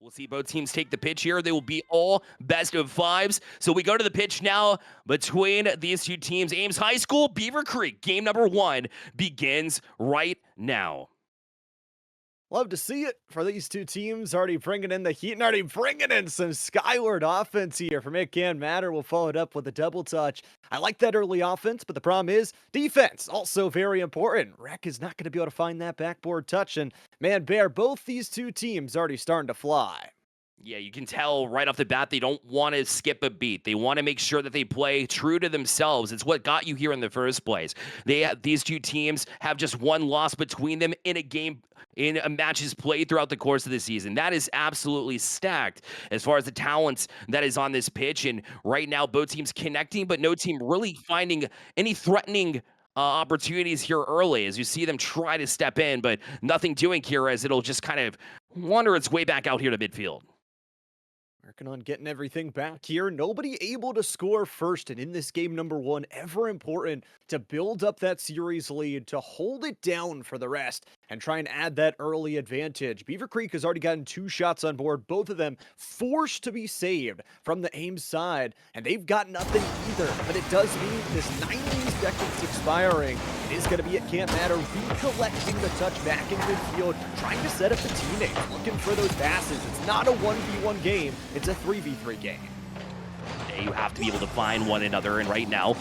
We'll see both teams take the pitch here. They will be all best of fives. So we go to the pitch now between these two teams. Ames High School, Beavercreek. Game number 1 begins right now. Love to see it for these two teams already bringing in the heat and already bringing in some skyward offense here from It Can Matter. We'll follow it up with a double touch. I like that early offense, but the problem is defense, also very important. Rec is not going to be able to find that backboard touch. And man, Bear, both these two teams already starting to fly. Yeah, you can tell right off the bat they don't want to skip a beat. They want to make sure that they play true to themselves. It's what got you here in the first place. These two teams have just one loss between them in a game, in a matches played throughout the course of the season. That is absolutely stacked as far as the talents that is on this pitch. And right now, both teams connecting, but no team really finding any threatening opportunities here early as you see them try to step in, but nothing doing here as it'll just kind of wander its way back out here to midfield. Working on getting everything back here. Nobody able to score first. And in this game number 1, ever important to build up that series lead, to hold it down for the rest, and try and add that early advantage. Beavercreek has already gotten 2 shots on board, both of them forced to be saved from the Ames side. And they've got nothing either. But it does mean this 90 seconds expiring. It is going to be It Can't Matter recollecting the touch back in midfield, trying to set up the teammates, looking for those passes. It's not a 1v1 game. It's a 3v3 game. You have to be able to find one another, and right now,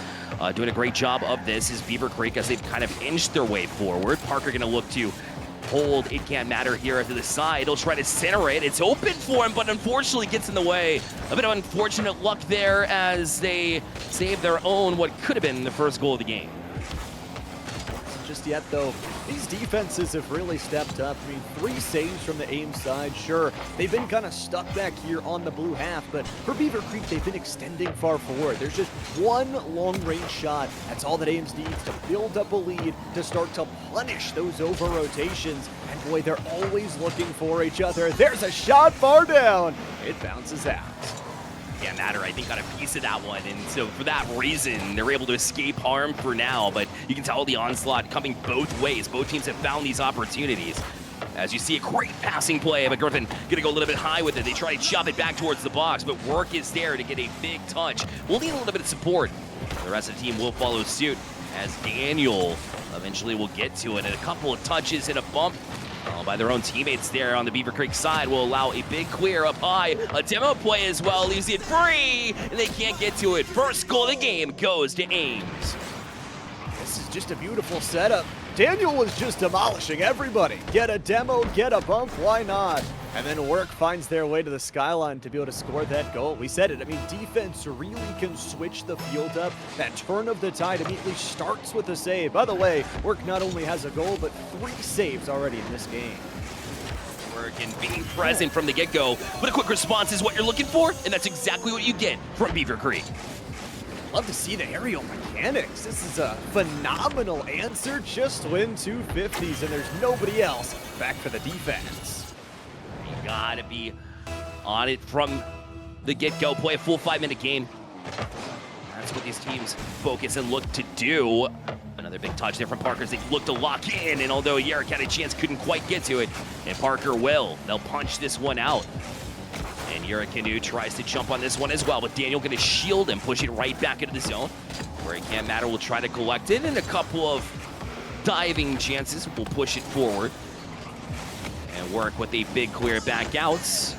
doing a great job of this is Beavercreek as they've kind of inched their way forward. Parker going to look to hold It Can't Matter here to the side. He'll try to center it. It's open for him, but unfortunately gets in the way. A bit of unfortunate luck there as they save their own, what could have been the first goal of the game. Just yet, though, these defenses have really stepped up. I mean, 3 saves from the Ames side. Sure, they've been kind of stuck back here on the blue half, but for Beavercreek, they've been extending far forward. There's just one long-range shot. That's all that Ames needs to build up a lead, to start to punish those over-rotations. And boy, they're always looking for each other. There's a shot far down. It bounces out. Yeah, Matter, I think, got a piece of that one, and so for that reason, they're able to escape harm for now, but you can tell the onslaught coming both ways. Both teams have found these opportunities. As you see, a great passing play, but Griffin gonna go a little bit high with it. They try to shove it back towards the box, but work is there to get a big touch. We'll need a little bit of support. The rest of the team will follow suit as Daniel eventually will get to it, and a couple of touches and a bump by their own teammates there on the Beavercreek side will allow a big clear up high. A demo play as well, leaves it free, and they can't get to it. First goal of the game goes to Ames. This is just a beautiful setup. Daniel was just demolishing everybody. Get a demo, get a bump, why not? And then Work finds their way to the skyline to be able to score that goal. We said it, I mean, defense really can switch the field up. That turn of the tide immediately starts with a save. By the way, Work not only has a goal, but 3 saves already in this game. Work and being present from the get-go, but a quick response is what you're looking for, and that's exactly what you get from Beavercreek. Love to see the aerial mechanics. This is a phenomenal answer. Just win 250s, and there's nobody else back for the defense. You gotta be on it from the get-go. Play a full 5-minute game. That's what these teams focus and look to do. Another big touch there from Parker as they look to lock in, and although Yarrick had a chance, couldn't quite get to it, and Parker will. They'll punch this one out. And Yurikanu tries to jump on this one as well, but Daniel going to shield and push it right back into the zone, where It Can't Matter will try to collect it, and a couple of diving chances will push it forward. And Work with a big clear back outs.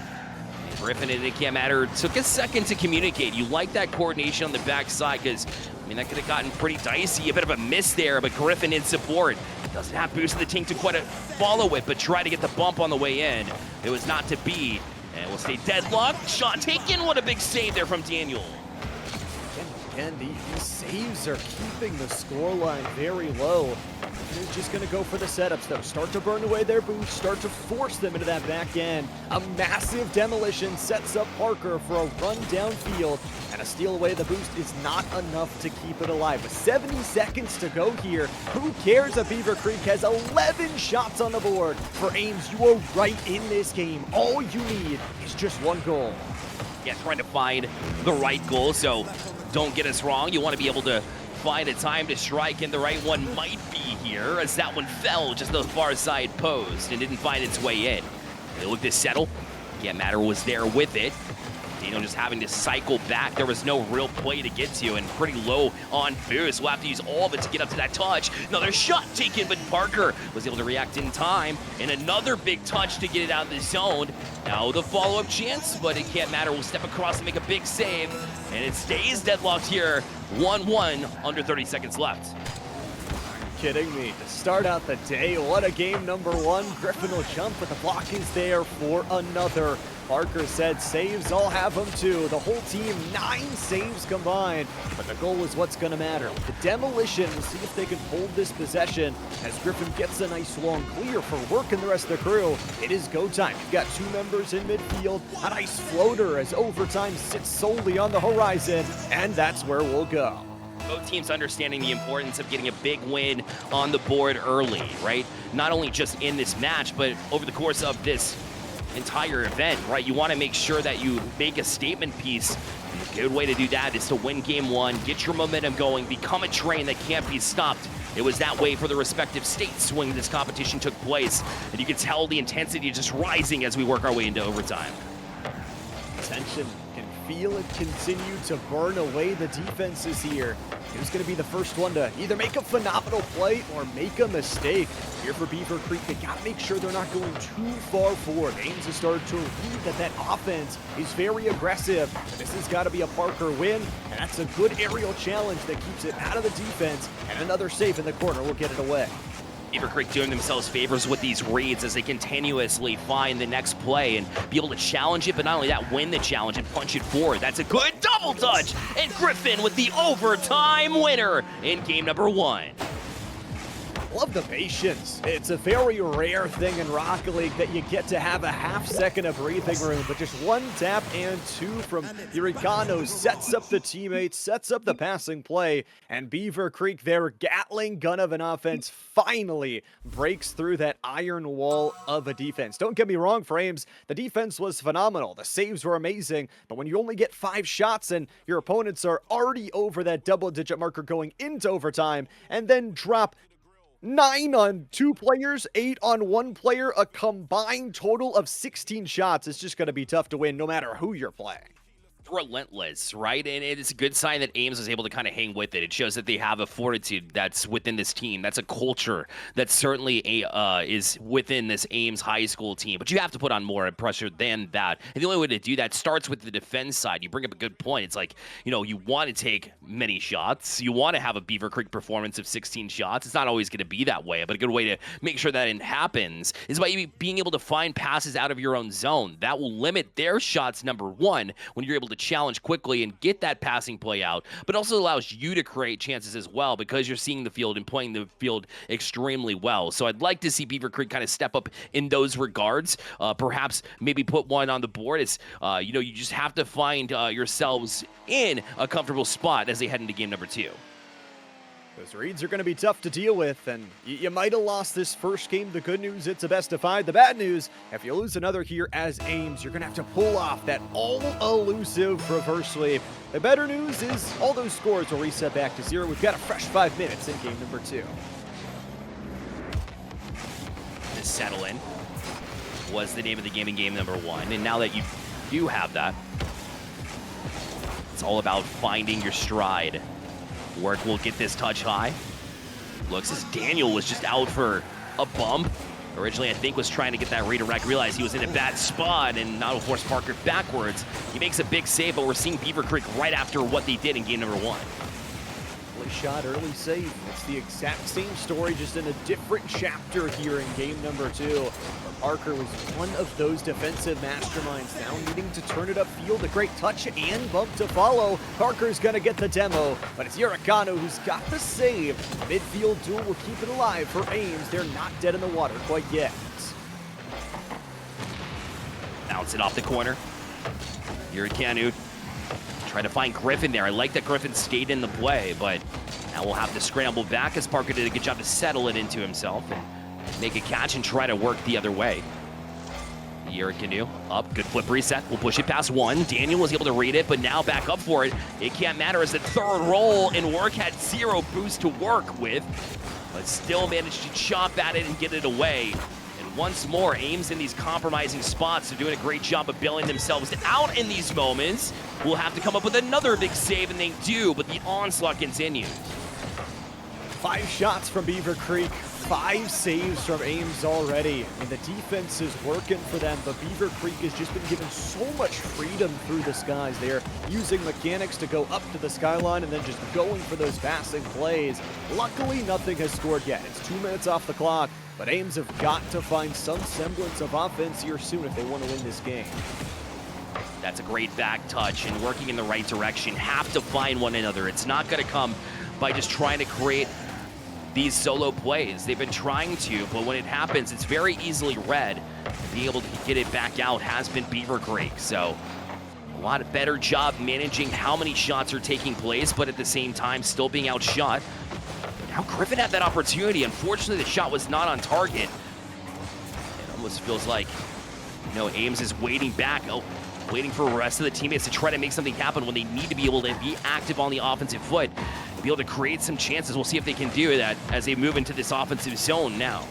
And Griffin and It Can't Matter took a second to communicate. You like that coordination on the backside, because, I mean, that could have gotten pretty dicey. A bit of a miss there, but Griffin in support. Doesn't have boost in the tank to quite follow it, but try to get the bump on the way in. It was not to be. And we'll stay deadlocked. Shot taken. What a big save there from Daniel. Again, these saves are keeping the scoreline very low. They're just going to go for the setups, though. Start to burn away their boost, start to force them into that back end. A massive demolition sets up Parker for a run downfield, and a steal away the boost is not enough to keep it alive. With 70 seconds to go here, who cares if Beavercreek has 11 shots on the board? For Ames, you are right in this game. All you need is just one goal. Yeah, trying to find the right goal, so don't get us wrong. You want to be able to find a time to strike, and the right one might be here, as that one fell just the far side post and didn't find its way in. They look to settle. Can't Matter was there with it. Daniel just having to cycle back. There was no real play to get to, and pretty low on boost. We'll have to use all of it to get up to that touch. Another shot taken, but Parker was able to react in time. And another big touch to get it out of the zone. Now the follow-up chance, but it Can't Matter. Will step across and make a big save. And it stays deadlocked here. 1-1, under 30 seconds left. Kidding me. To start out the day, what a game number one. Griffin will jump, but the block is there for another. Parker said saves, I'll have them too. The whole team, 9 saves combined. But the goal is what's going to matter. The demolition, we'll see if they can hold this possession as Griffin gets a nice long clear for Work and the rest of the crew. It is go time. You've got 2 members in midfield. A nice floater as overtime sits solely on the horizon. And that's where we'll go. Both teams understanding the importance of getting a big win on the board early, right? Not only just in this match, but over the course of this entire event, right? You want to make sure that you make a statement piece. And a good way to do that is to win game 1, get your momentum going, become a train that can't be stopped. It was that way for the respective states when this competition took place, and you can tell the intensity just rising as we work our way into overtime. Tension, can feel it continue to burn away the defenses here. Who's going to be the first one to either make a phenomenal play or make a mistake? Here for Beavercreek, they got to make sure they're not going too far forward. Ames has started to read that offense is very aggressive. This has got to be a Parker win, and that's a good aerial challenge that keeps it out of the defense, and another save in the corner will get it away. Beavercreek doing themselves favors with these reads as they continuously find the next play and be able to challenge it, but not only that, win the challenge and punch it forward. That's a good double touch, and Griffin with the overtime winner in game number 1. Love the patience. It's a very rare thing in Rocket League that you get to have a half second of breathing room, but just 1 tap and 2 from Beavercreek sets up the teammates, sets up the passing play, and Beavercreek, their Gatling gun of an offense, finally breaks through that iron wall of a defense. Don't get me wrong, Frames, the defense was phenomenal. The saves were amazing, but when you only get 5 shots and your opponents are already over that double-digit marker going into overtime, and then drop 9 on 2 players, 8 on 1 player, a combined total of 16 shots. It's just going to be tough to win no matter who you're playing. Relentless, right? And it's a good sign that Ames was able to kind of hang with it. It shows that they have a fortitude that's within this team. That's a culture that certainly is within this Ames high school team. But you have to put on more pressure than that. And the only way to do that starts with the defense side. You bring up a good point. It's like, you know, you want to take many shots. You want to have a Beavercreek performance of 16 shots. It's not always going to be that way, but a good way to make sure that it happens is by being able to find passes out of your own zone. That will limit their shots, number 1, when you're able to challenge quickly and get that passing play out, but also allows you to create chances as well because you're seeing the field and playing the field extremely well. So I'd like to see Beavercreek kind of step up in those regards, perhaps maybe put one on the board. It's, you know, you just have to find yourselves in a comfortable spot as they head into game number 2. Those reads are going to be tough to deal with, and you might have lost this first game. The good news, it's a best of 5. The bad news, if you lose another here as Ames, you're going to have to pull off that all-elusive reverse sweep. The better news is all those scores will reset back to 0. We've got a fresh 5 minutes in game number 2. To settle in was the name of the game in game number 1, and now that you do have that, it's all about finding your stride. Work will get this touch high. Looks as Daniel was just out for a bump. Originally, I think, was trying to get that redirect, realized he was in a bad spot, and now will force Parker backwards. He makes a big save, but we're seeing Beavercreek right after what they did in game number 1. Early shot, early save. It's the exact same story, just in a different chapter here in game number 2. Parker was one of those defensive masterminds, now needing to turn it upfield. A great touch and bump to follow. Parker's going to get the demo, but it's Yurikano who's got the save. Midfield duel will keep it alive for Ames. They're not dead in the water quite yet. Bounce it off the corner. Yurikano trying to find Griffin there. I like that Griffin stayed in the play, but now we'll have to scramble back as Parker did a good job to settle it into himself and make a catch and try to work the other way. Yurikano up, good flip reset. We'll push it past 1. Daniel was able to read it, but now back up for it. It Can't Matter as the third roll, and Work had 0 boost to work with, but still managed to chop at it and get it away. And once more, Ames in these compromising spots. They're doing a great job of bailing themselves out in these moments. We'll have to come up with another big save, and they do, but the onslaught continues. 5 shots from Beavercreek, 5 saves from Ames already, and the defense is working for them, but Beavercreek has just been given so much freedom through the skies. They're using mechanics to go up to the skyline and then just going for those passing plays. Luckily, nothing has scored yet. It's 2 minutes off the clock, but Ames have got to find some semblance of offense here soon if they want to win this game. That's a great back touch and working in the right direction. Have to find one another. It's not going to come by just trying to create these solo plays. They've been trying to, but when it happens, it's very easily read. Being able to get it back out has been Beavercreek. So a lot better job managing how many shots are taking place, but at the same time, still being outshot. Now Griffin had that opportunity. Unfortunately, the shot was not on target. It almost feels like, Ames is waiting back. Waiting for the rest of the teammates to try to make something happen when they need to be able to be active on the offensive foot, be able to create some chances. We'll see if they can do that as they move into this offensive zone now.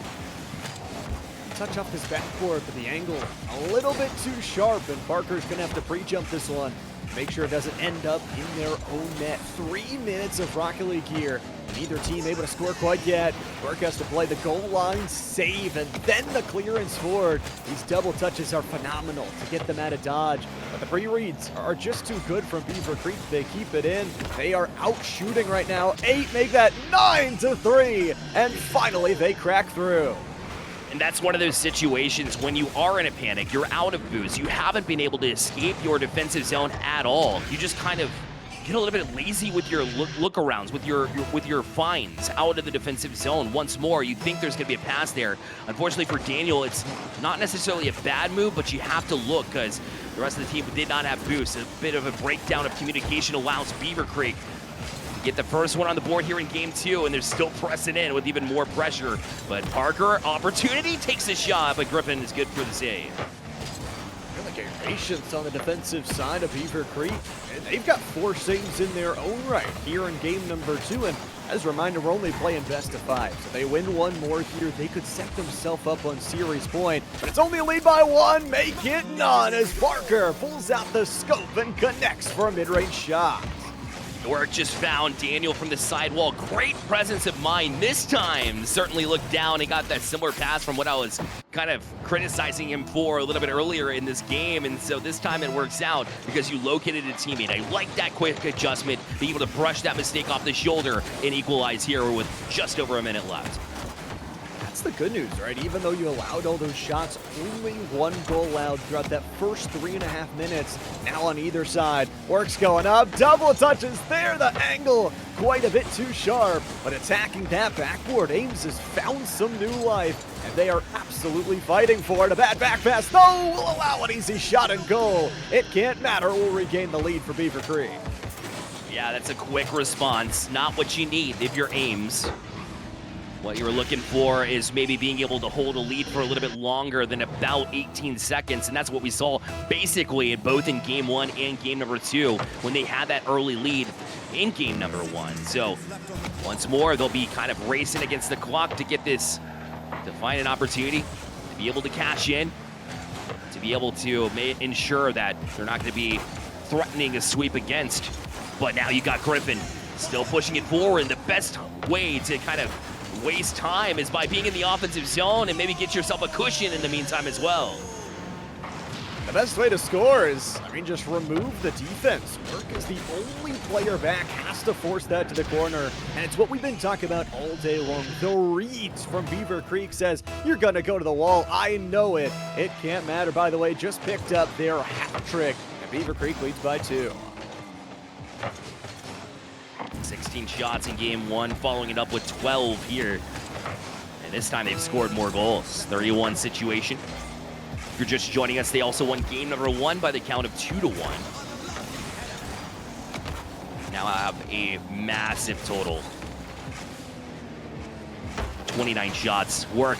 Touch off his backboard, but the angle a little bit too sharp, and Parker's going to have to pre-jump this one. Make sure it doesn't end up in their own net. 3 minutes of Rocket League here. Neither team able to score quite yet. Burke has to play the goal line save and then the clearance forward. These double touches are phenomenal to get them out of dodge. But the pre-reads are just too good from Beavercreek. They keep it in. They are out shooting right now. 8 make that 9-3. And finally they crack through. And that's one of those situations when you are in a panic, you're out of boost, you haven't been able to escape your defensive zone at all. You just kind of get a little bit lazy with your look-arounds, with your finds out of the defensive zone. Once more, you think there's going to be a pass there. Unfortunately for Daniel, it's not necessarily a bad move, but you have to look because the rest of the team did not have boost. A bit of a breakdown of communication allows Beavercreek to get the first one on the board here in game 2, and they're still pressing in with even more pressure. But Parker, opportunity, takes a shot, but Griffin is good for the save. Patience on the defensive side of Beavercreek, and they've got 4 saves in their own right here in game number 2. And as a reminder, we're only playing best of 5, so they win one more here, they could set themselves up on series point. But it's only a lead by 1, make it none as Parker pulls out the scope and connects for a mid-range shot. York just found Daniel from the sidewall. Great presence of mind this time. Certainly looked down and got that similar pass from what I was kind of criticizing him for a little bit earlier in this game. And so this time it works out because you located a teammate. I like that quick adjustment, being able to brush that mistake off the shoulder and equalize here with just over a minute left. That's the good news, right? Even though you allowed all those shots, only 1 goal allowed throughout that first 3.5 minutes. Now on either side, Work's going up, double touches there, the angle quite a bit too sharp, but attacking that backboard, Ames has found some new life, and they are absolutely fighting for it. A bad back pass, no, will allow an easy shot and goal. It can't matter, we'll regain the lead for Beavercreek. Yeah, that's a quick response, not what you need if you're Ames. What you're looking for is maybe being able to hold a lead for a little bit longer than about 18 seconds, and that's what we saw basically both in game 1 and game number 2 when they had that early lead in game number 1. So once more, they'll be kind of racing against the clock to get this, to find an opportunity, to be able to cash in, to be able to ensure that they're not going to be threatening a sweep against. But now you got Griffin still pushing it forward, and the best way to kind of waste time is by being in the offensive zone and maybe get yourself a cushion in the meantime as well. The best way to score is, just remove the defense. Work is the only player back, has to force that to the corner, and it's what we've been talking about all day long. The reads from Beavercreek says, you're gonna go to the wall, I know it. It can't matter, by the way, just picked up their hat trick, and Beavercreek leads by 2. 16 shots in game 1, following it up with 12 here. And this time they've scored more goals. 31 situation. If you're just joining us, they also won game number 1 by the count of 2-1. Now I have a massive total. 29 shots. Work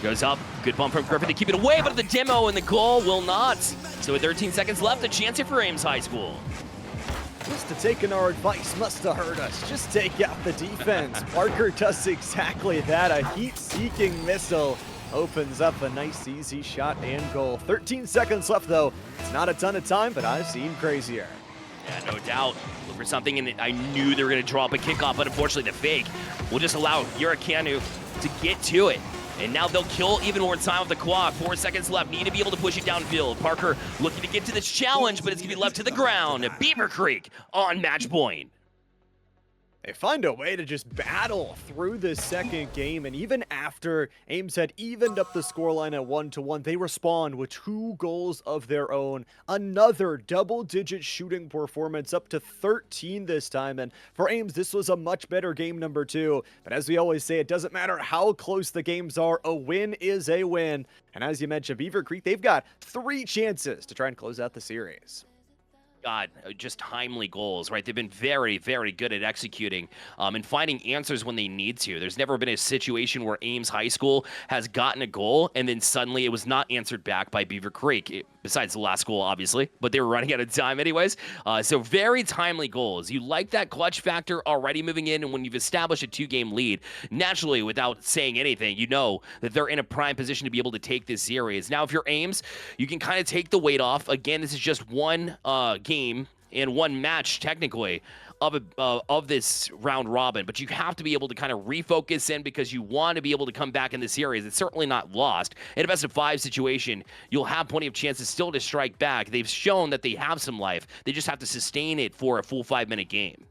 goes up. Good bump from Griffin to keep it away, but the demo and the goal will not. So with 13 seconds left, a chance here for Ames High School. Must have taken our advice, must have hurt us. Just take out the defense. Parker does exactly that, a heat-seeking missile. opens up a nice easy shot and goal. 13 seconds left though. It's not a ton of time, but I've seen crazier. Yeah, no doubt. Look for something, and I knew they were going to draw up a kickoff, but unfortunately the fake will just allow Hurricane to get to it. And now they'll kill even more time with the clock. 4 seconds left. Need to be able to push it downfield. Parker looking to get to this challenge, but it's going to be left to the ground. Beavercreek on match point. They find a way to just battle through this second game, and even after Ames had evened up the scoreline at 1-1, they respond with 2 goals of their own. Another double-digit shooting performance, up to 13 this time, and for Ames, this was a much better game number 2. But as we always say, it doesn't matter how close the games are, a win is a win. And as you mentioned, Beavercreek, they've got 3 chances to try and close out the series. God, just timely goals, right? They've been very, very good at executing and finding answers when they need to. There's never been a situation where Ames High School has gotten a goal and then suddenly it was not answered back by Beavercreek, besides the last goal, obviously, but they were running out of time anyways. So very timely goals. You like that clutch factor already moving in, and when you've established a 2-game lead, naturally, without saying anything, you know that they're in a prime position to be able to take this series. Now, if you're Ames, you can kind of take the weight off. Again, this is just one game and one match technically of this round robin, but you have to be able to kind of refocus in because you want to be able to come back in the series. It's certainly not lost. In a best-of-5 situation, you'll have plenty of chances still to strike back. They've shown that they have some life. They just have to sustain it for a full 5-minute game.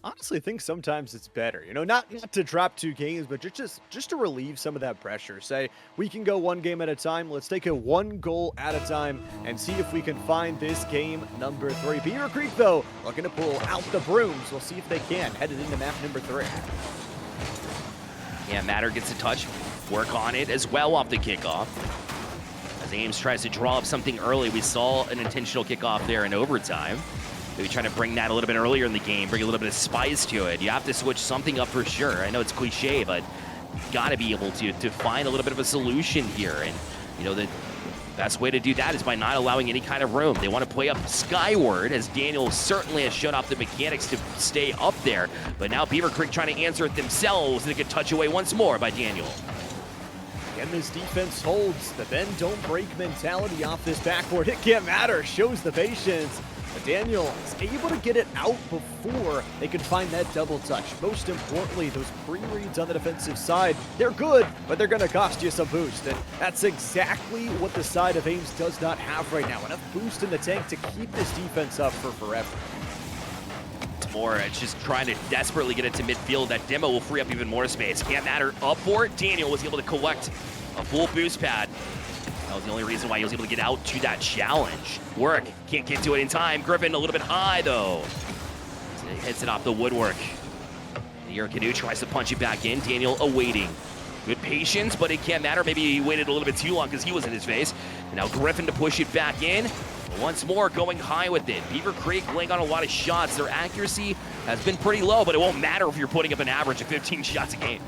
Honestly, I think sometimes it's better, not to drop 2 games, but just to relieve some of that pressure. Say, we can go 1 game at a time. Let's take it 1 goal at a time and see if we can find this game number 3. Beavercreek, though, looking to pull out the brooms. We'll see if they can, headed into map number 3. Yeah, Matter gets a touch. Work on it as well off the kickoff. As Ames tries to draw up something early, we saw an intentional kickoff there in overtime. Maybe trying to bring that a little bit earlier in the game, bring a little bit of spice to it. You have to switch something up for sure. I know it's cliche, but you got to be able to find a little bit of a solution here. And, the best way to do that is by not allowing any kind of room. They want to play up skyward, as Daniel certainly has shown off the mechanics to stay up there. But now Beavercreek trying to answer it themselves, and they get touch away once more by Daniel. And this defense holds the bend don't break mentality off this backboard. It can't matter, shows the patience. But Daniel is able to get it out before they can find that double touch. Most importantly, those pre-reads on the defensive side, they're good, but they're going to cost you some boost. And that's exactly what the side of Ames does not have right now. Enough boost in the tank to keep this defense up for forever. It's just trying to desperately get it to midfield. That demo will free up even more space. Can't matter. Up for it. Daniel was able to collect a full boost pad. That was the only reason why he was able to get out to that challenge. Work. Can't get to it in time. Griffin a little bit high, though. So he hits it off the woodwork. Hurricane tries to punch it back in. Daniel awaiting. Good patience, but it can't matter. Maybe he waited a little bit too long because he was in his face. And now Griffin to push it back in. Once more going high with it. Beavercreek laying on a lot of shots. Their accuracy has been pretty low, but it won't matter if you're putting up an average of 15 shots a game.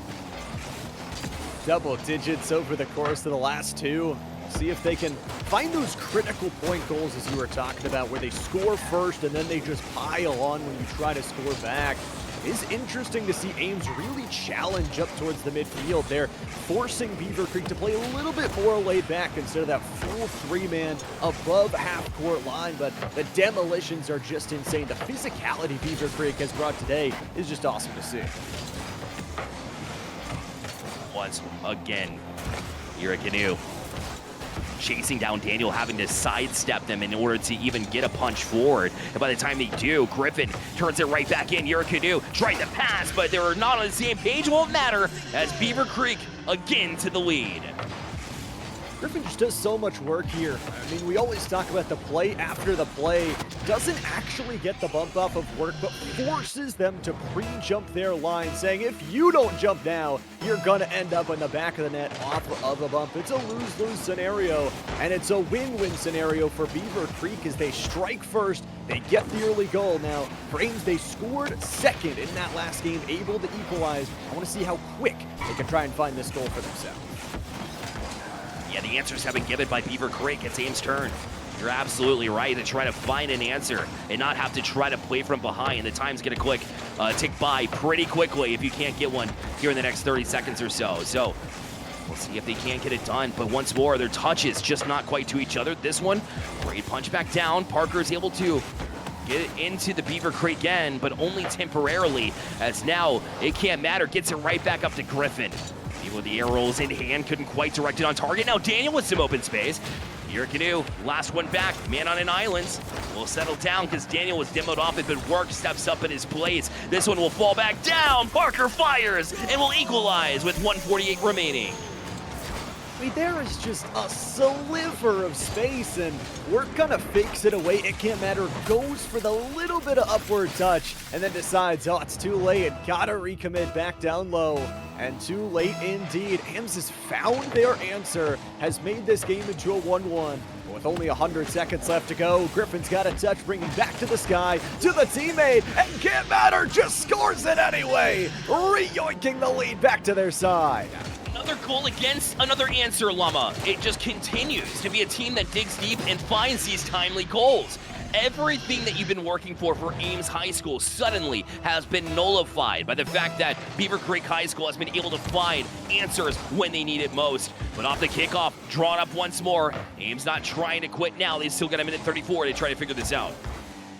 Double digits over the course of the last 2. See if they can find those critical point goals, as you were talking about, where they score first and then they just pile on when you try to score back. It's interesting to see Ames really challenge up towards the midfield. They're forcing Beavercreek to play a little bit more laid back instead of that full 3-man above half-court line, but the demolitions are just insane. The physicality Beavercreek has brought today is just awesome to see. Once again, Hurricane chasing down Daniel, having to sidestep them in order to even get a punch forward. And by the time they do, Griffin turns it right back in. Hurricane tried to pass, but they were not on the same page. Won't matter, as Beavercreek again to the lead. Griffin just does so much work here. I mean, we always talk about the play after the play. Doesn't actually get the bump off of work, but forces them to pre-jump their line, saying if you don't jump now, you're going to end up in the back of the net off of a bump. It's a lose-lose scenario, and it's a win-win scenario for Beavercreek as they strike first. They get the early goal. Now, for Ames, they scored second in that last game, able to equalize. I want to see how quick they can try and find this goal for themselves. Yeah, the answers have been given by Beavercreek. It's Ames' turn. You're absolutely right to try to find an answer and not have to try to play from behind. The time's going to tick by pretty quickly if you can't get one here in the next 30 seconds or so. So We'll see if they can't get it done, but once more, their touches just not quite to each other. This one, great punch back down. Parker is able to get it into the Beavercreek again, but only temporarily, as now it can't matter. Gets it right back up to Griffin. Even with the arrows in hand, couldn't quite direct it on target. Now Daniel with some open space. Canoe, last one back, man on an island. Will settle down because Daniel was demoed off it, but Work steps up in his place. This one will fall back down. Parker fires and will equalize with 1:48 remaining. I mean, there is just a sliver of space, and Work kind of fakes it away. It can't matter. Goes for the little bit of upward touch, and then decides, oh, it's too late. Gotta recommit back down low. And too late indeed. Ames has found their answer, has made this game into a 1-1. With only 100 seconds left to go, Griffin's got a touch, bringing back to the sky, to the teammate, and can't matter, just scores it anyway, re-yoinking the lead back to their side. Another goal against another answer, Llama. It just continues to be a team that digs deep and finds these timely goals. Everything that you've been working for Ames High School suddenly has been nullified by the fact that Beavercreek High School has been able to find answers when they need it most. But off the kickoff, drawn up once more. Ames not trying to quit now. They still got a minute 34 to try to figure this out.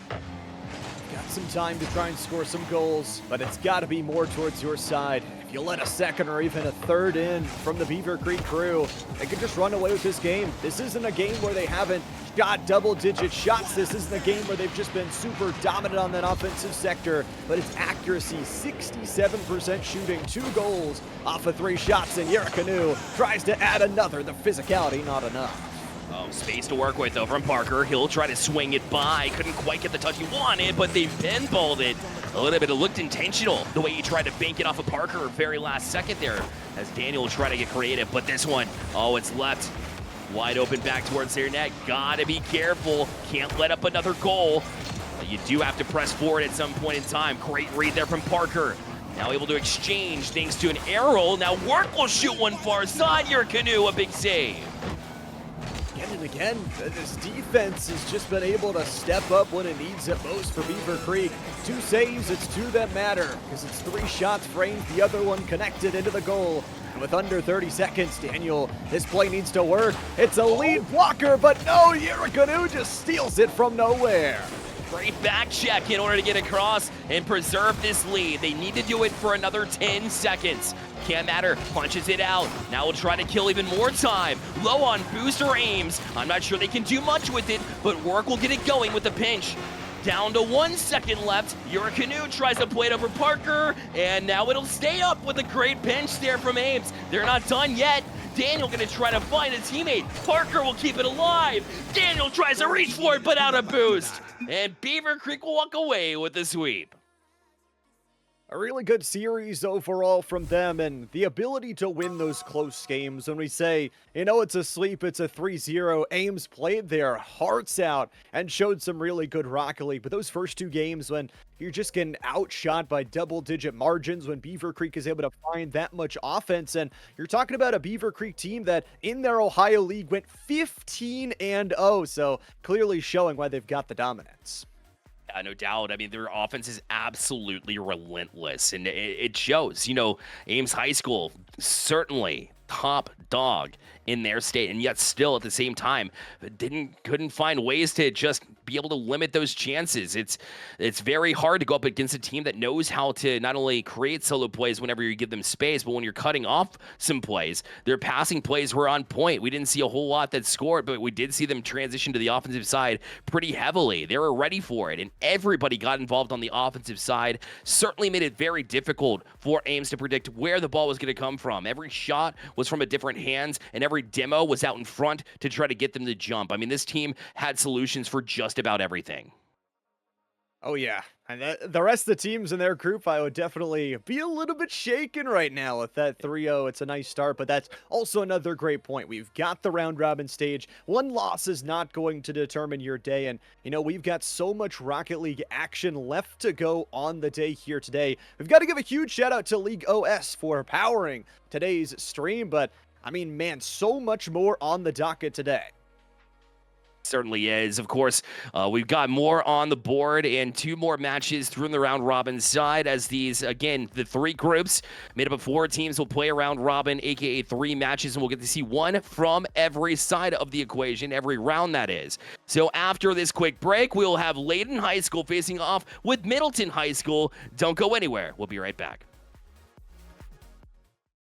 Got some time to try and score some goals, but it's got to be more towards your side. If you let a second or even a third in from the Beavercreek crew, they could just run away with this game. This isn't a game where they haven't got double-digit shots. This isn't a game where they've just been super dominant on that offensive sector, but it's accuracy, 67% shooting, 2 goals off of 3 shots, and Canoe tries to add another. The physicality, not enough. Oh, space to work with though from Parker. He'll try to swing it by. Couldn't quite get the touch he wanted, but they pinballed it. A little bit, it looked intentional, the way he tried to bank it off of Parker very last second there, as Daniel tried to get creative, but this one, oh, it's left. Wide open back towards their net. Gotta be careful. Can't let up another goal. But you do have to press forward at some point in time. Great read there from Parker. Now able to exchange thanks to an arrow. Now Work will shoot one far side. Canoe, a big save. Again and again, this defense has just been able to step up when it needs it most for Beavercreek. 2 saves, it's 2 that matter, because it's 3 shots framed, the other one connected into the goal. And with under 30 seconds, Daniel, this play needs to work. It's a lead blocker, but no, Canoe just steals it from nowhere. Great back check in order to get across and preserve this lead. They need to do it for another 10 seconds. Can't matter, punches it out. Now we'll try to kill even more time. Low on booster Ames. I'm not sure they can do much with it, but Work will get it going with the pinch. Down to 1 second left. Canoe tries to play it over Parker, and now it'll stay up with a great pinch there from Ames. They're not done yet. Daniel gonna try to find a teammate. Parker will keep it alive. Daniel tries to reach for it, but out of boost. And Beavercreek will walk away with the sweep. A really good series overall from them, and the ability to win those close games. When we say, it's a sweep, it's a 3-0, Ames played their hearts out and showed some really good Rocket League. But those first 2 games, when you're just getting outshot by double-digit margins, when Beavercreek is able to find that much offense, and you're talking about a Beavercreek team that in their Ohio League went 15-0, so clearly showing why they've got the dominance. Yeah, no doubt. I mean, their offense is absolutely relentless, and it shows. Ames High School, certainly top dog in their state, and yet still at the same time couldn't find ways to just be able to limit those chances. It's very hard to go up against a team that knows how to not only create solo plays whenever you give them space, but when you're cutting off some plays, their passing plays were on point. We didn't see a whole lot that scored, but we did see them transition to the offensive side pretty heavily. They were ready for it, and everybody got involved on the offensive side. Certainly made it very difficult for Ames to predict where the ball was going to come from. Every shot was from a different hands, and every demo was out in front to try to get them to jump. I mean, this team had solutions for just about everything. Oh, yeah. And the rest of the teams in their group, I would definitely be a little bit shaken right now with that 3-0. It's a nice start, but that's also another great point. We've got the round robin stage. One loss is not going to determine your day. And, we've got so much Rocket League action left to go on the day here today. We've got to give a huge shout out to League OS for powering today's stream. But, I mean, man, so much more on the docket today. Certainly is. Of course, we've got more on the board and 2 more matches through the round robin side as these, again, the 3 groups made up of 4 teams will play a round robin, aka 3 matches, and we'll get to see 1 from every side of the equation, every round that is. So after this quick break, we'll have Layton High School facing off with Middleton High School. Don't go anywhere. We'll be right back.